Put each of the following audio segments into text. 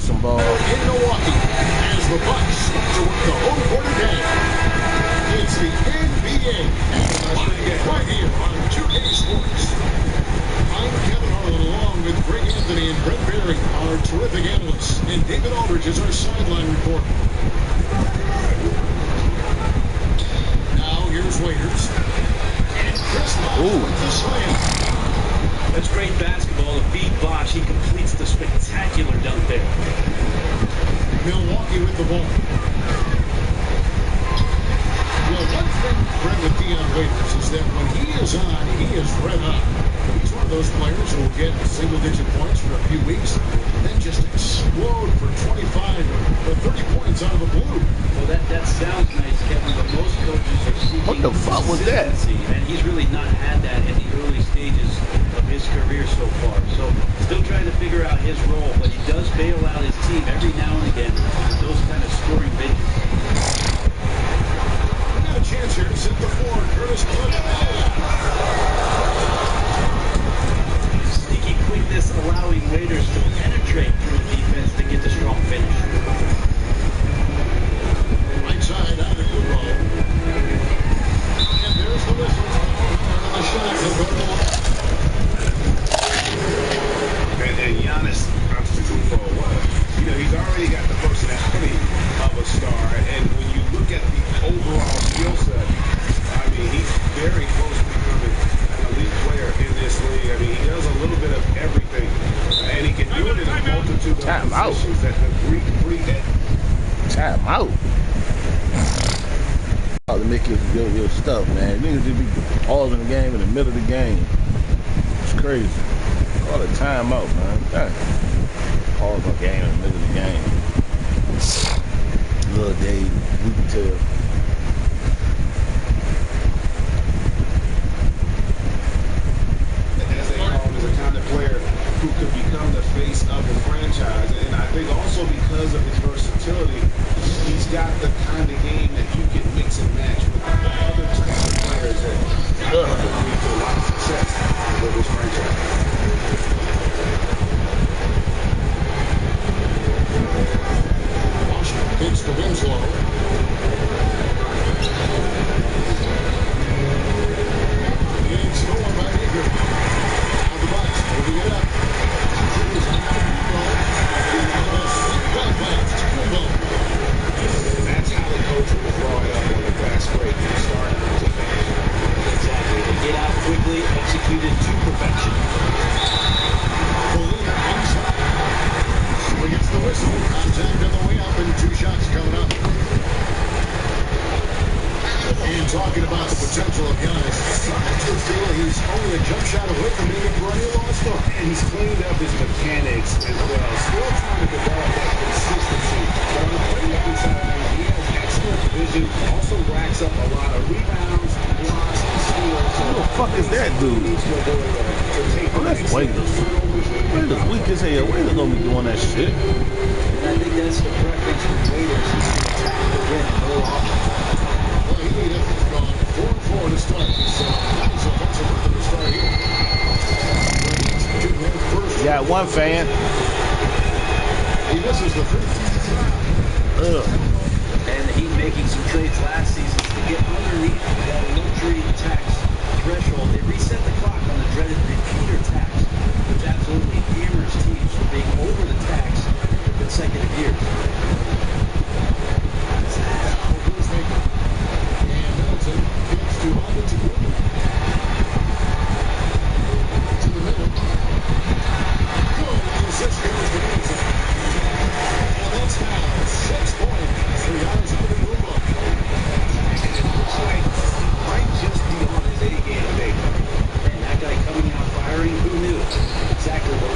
some ball. In Milwaukee, as the Bucks start to win the home court advantage. It's the NBA right here on 2K Sports. I'm Kevin Harlan along with Greg Anthony and Brett Berry, our terrific analysts, and David Aldridge is our sideline reporter. Now here's Waiters. And Chris Bosh with the slam. That's great basketball to beat Bosh. He completes the spectacular dunk there. Milwaukee with the ball. Well, one thing, Brett, with Dion Waiters is that when he is on, he is red hot. He's one of those players who will get single-digit points for a few weeks, then just explode for 25 or 30 points out of the blue. Well, that sounds nice, Kevin, but most coaches are seeking What the fuck was that? consistency, and he's really not had that in the early stages of his career so far. So, still trying to figure out his role, but he does bail out his team every now and again with those kind of scoring binges. We got a chance here to set the floor. Curtis Sneaky quickness allowing Waiters to penetrate through the defense to get the strong finish. right side out of the roll. And there's the whistle. And the shot will go to the line. And Giannis, you know, he's already got the personality of a star. And when you look at the overall skill set, I mean, he's very close to becoming an elite player in this league. I mean, he does a little bit of everything. And he can do it in a multitude of positions that the Greek hit. Time out. To make your stuff, man. Niggas just be all in the game in the middle of the game. It's crazy. Call it time out, man. Dang. Pause the game in the middle of the game. Little Dave, we can tell. As they call him, is a kind of player who could become the face of the franchise. And I think also because of his versatility, he's got the kind of game that you can mix and match with other types of players that could lead to a lot of success with this franchise. Washington hits the Winslow. It's stolen by Eager. Now the Bucks moving it up. That's how the coach will draw it up on the fast break from start to finish. Exactly. They get out quickly, executed to perfection. Polina inside. So he gets the whistle. Contact on the way up and 2 shots coming up. And talking about the potential of Giannis, I just feel he's only a jump shot away from being a perennial all-star. And he's cleaned up his mechanics as well. Still trying to develop that consistency. But on the playmaking side, he has excellent vision. Also racks up a lot of rebounds, blocks, and steals. Who the fuck is that dude? Oh, that's Waiters. Waiters weak as hell. Waiters don't be doing that shit. And I think that's the preference for Waiters. He's going to attack the rim more often. Well, he has gone 4-4 to start. So nice offensive rhythm to start here. You got one fan. He misses the free throw. And the Heat making some trades last season to get underneath that luxury tax threshold. They reset the clock on the dreaded repeater tax, which absolutely hammers teams for being over the tax for consecutive years. And Middleton gets to Honda to Green. To the middle. Good. And assist goes to Middleton. And that's now 6 points. 3 hours into the move up. Looks like right just beyond his A game today. And that guy coming out firing, who knew exactly what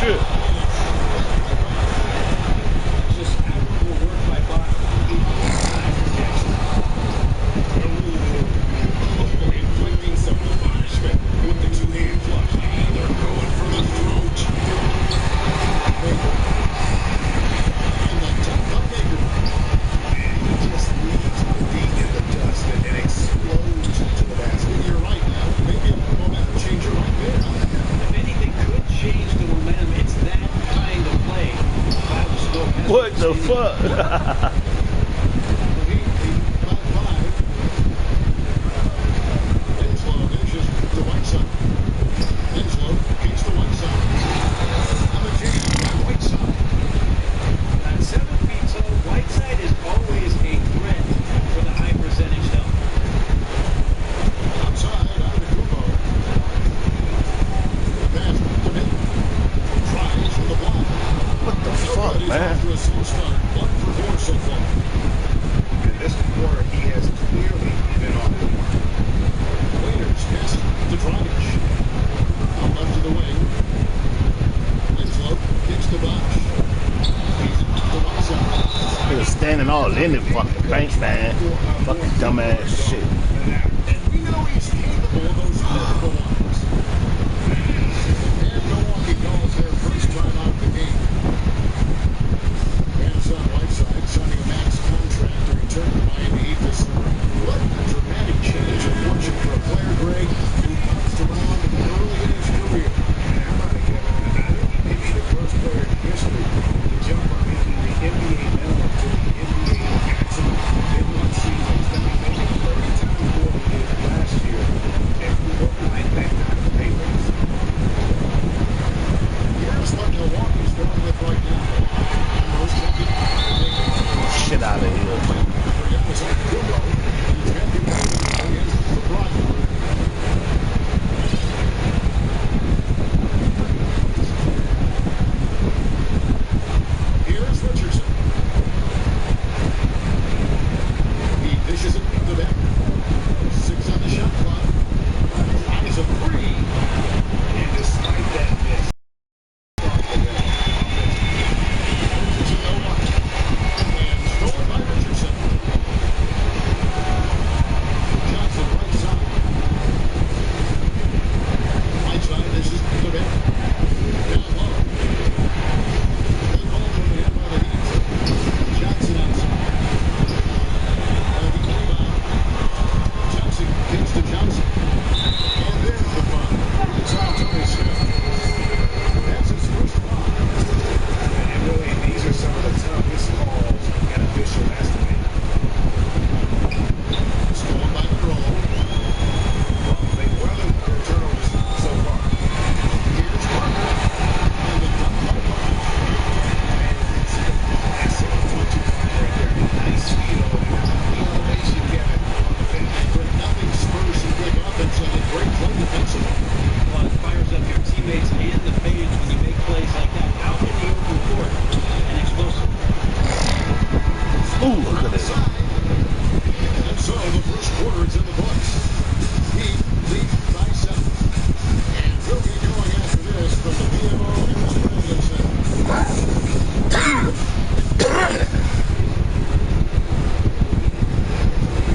shit. Just admirable work by Bach. Inflicting some punishment with the two-hand flush. And they're going for the throat. And the top by Baker. And he just leaves the feet in the dust and explodes into the basket. You're right now. Maybe a momentum changer right there. If anything could change the momentum, it's that kind of play. What the fuck? At 7 feet tall, Whiteside is always a threat for the high percentage help. What the fuck, man? In this quarter, he has clearly been off the mark. Waiters pass to Dragic. Out left of the wing. Winslow kicks to Bosch. He's to one side. He was standing all in the fucking paint, man. Fucking dumbass shit. And we know he's capable of those physical ones. And Milwaukee calls their first time out of the game. Hands on Whiteside, signing a max contract to return to Miami Heat this summer. What a dramatic change of fortune for a player, Greg, who bounced around early in his career. And I'm not again. I think he may be the first player in history to jump from making the NBA minimum to the NBA maximum in one season. He's going to be making 30 times more than he did last year. And we look like that kind of pay raise. Here's what Milwaukee's going with right now. Shit out of here. Here's Richardson. He dishes it to them. 6 on the shot clock. Tries a three. And despite that miss, And stolen by Richardson. Johnson right side. Right side, this is the back. Down low. Good ball from the end by the Heat. Johnson outside. Heat rebound. Johnson kicks to Johnson. And there's the foul. It's on Tony Smith. That's his first foul. and really, these are some of the toughest calls an official has to make. Stolen by Monroe. Well, they've weathered their turnovers so far. Here's Parker. And the dunk by Parker. That's it. 25 right there. Nice speed over there. The elevation, Kevin, on the bench. For nothing, Spurs some big offense and a great play defensively. Well, it fires up your teammates and the fans when you make plays like that out in the open court and explosive. Ooh, look at this. And so the first quarter is in the books. Heat lead by 7. And we'll be going after this from the BMO Harris President Center.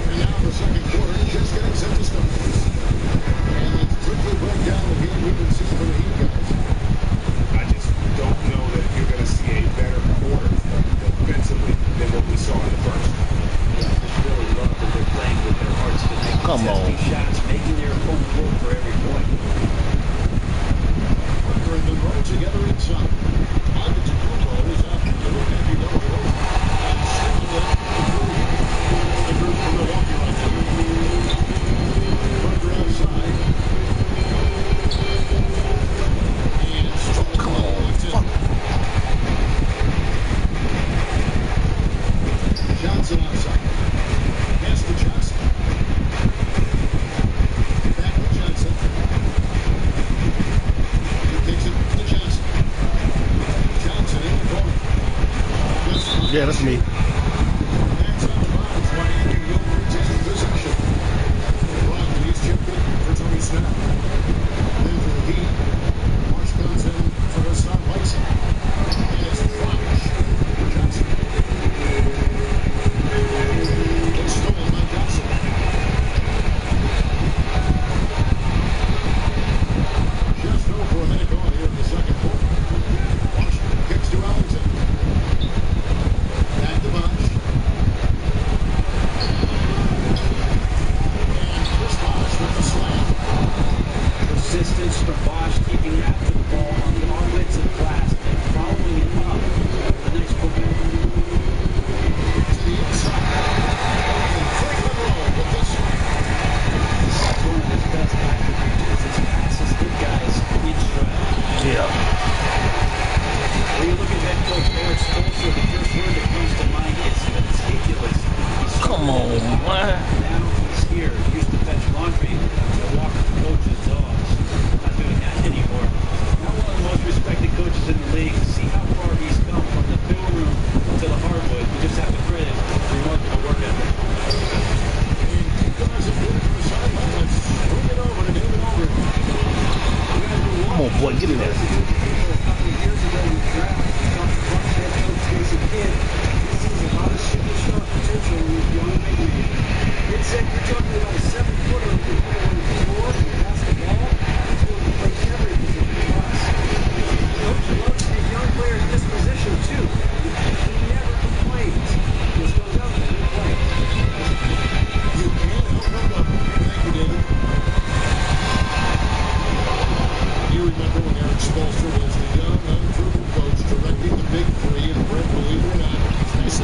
And now the second quarter just getting set to start. And let's quickly break down the game we've been seeing from the Heat guys. I just don't know that you're going to see a better quarter defensively than what we saw in the first. Just really love that they're playing with their hearts tonight. Come on. Contesting shots, making their opponent work for every point. Parker and Monroe together inside. Antetokounmpo is out to look at you double over. And stepping it up the group from Milwaukee right now. Parker outside. And strong ball left in. Johnson outside. Pass to Johnson. Back to Johnson. He takes it to Johnson. Johnson in the corner. Yeah, that's me. That's out of bounds. Miami will retain possession. Rodman, he's chipped it for Tony Snap. Then for the Heat. Washington for the stop.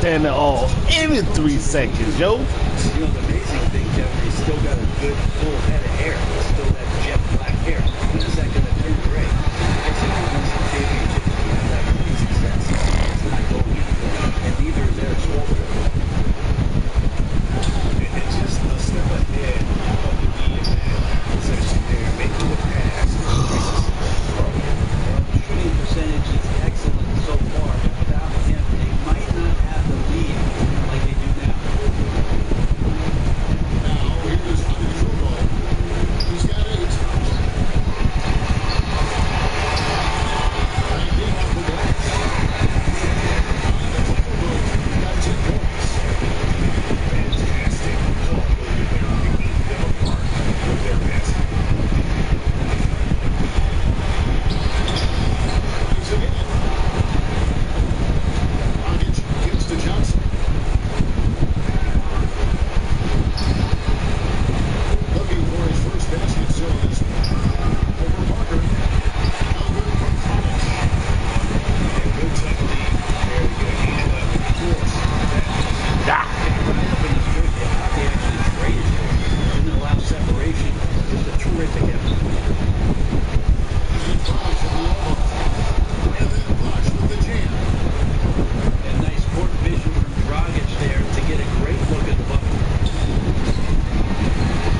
standing all every 3 seconds, yo. You know, the amazing thing, Kevin, he's still got a good full head of hair. It's still that jet black hair. When is that going to turn gray? I think he wins the championship. He has that great success. It's not going anywhere. And neither is Eric Swalwell. And just a step ahead of the DM session there, making the pass. Shooting percentage is excellent so far, but without him, they might not have the lead like they do now. Now, here's Honey Football. He's got 8. 19 off the glass. Got 10 points. Fantastic. Picking them apart with their passing. He's again. Dragic gives to Johnson. Looking for his first basket, so this over Parker. How good from Dragic. And good tough lead. Very good. And force. Ah. Right up in the strip, they actually traded him. Didn't allow separation. Just a terrific effort. He fouls from the elbow. And then Bosch with the jam. And nice court vision from Dragic there to get a great look at the bucket.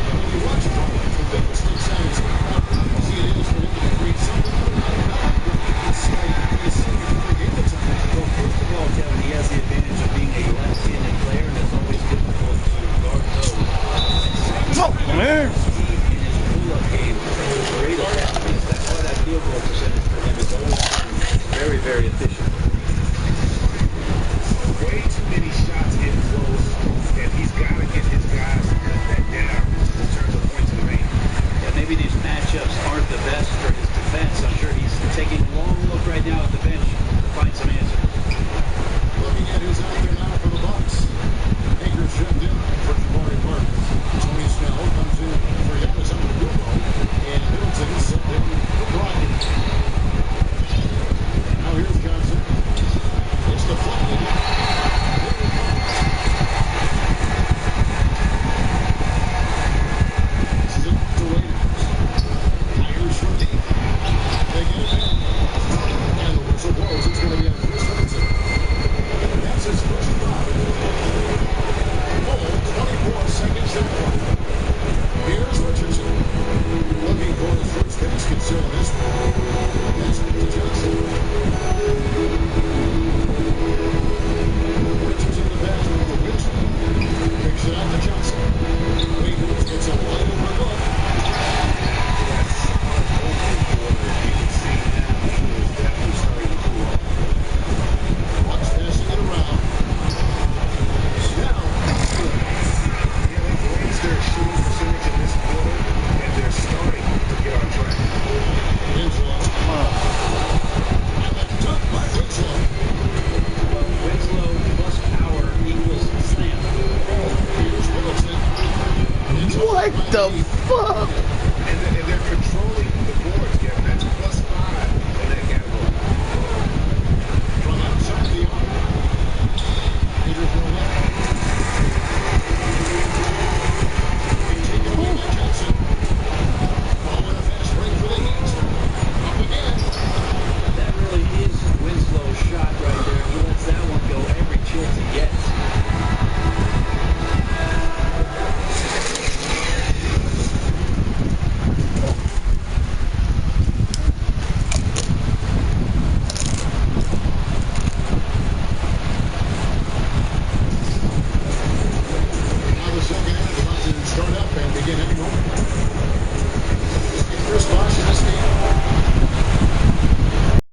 When you watch Dragic from the mistakes on his part, see it is for him to create something. It's like he's seeing it from the game at times. Well, first of all, Kevin, he has the advantage of being a left-handed player, and it's always difficult to guard those. Fuck, man. Steve, in his pull-up game, is great at that. That's why that field goal percentage for him is always been very, very efficient. Way too many shots in close, and he's got to get his guys to cut that down in terms of points in the rain. Yeah, maybe these matchups aren't the best for his defense. I'm sure he's taking a long look right now at the bench to find some answers. Looking at who's out there now for the Bucks. Akers shoved in for Jabari Parker. Tony Snell comes in for Giannis Antetokounmpo. And Middleton subbed in for Brogdon. Now here's Johnson. It's deflected. This is it to Waiters. Irish from deep. They get it in. And the whistle blows. It's going to be on Chris Middleton. That's his first foul. Full 24 seconds to go. Here's Richardson. Looking for his first basket still in this one. That's it to Johnson. Richardson the pass with the Winslow. Picks it out to Johnson. Wiggins gets a wide open look. Bucks passing it around. Snell. They've raised their shooting percentage in this quarter, and they're starting to get on track. Winslow. And the dunk by Winslow. Well, Winslow plus power equals slam. Here's Middleton. What the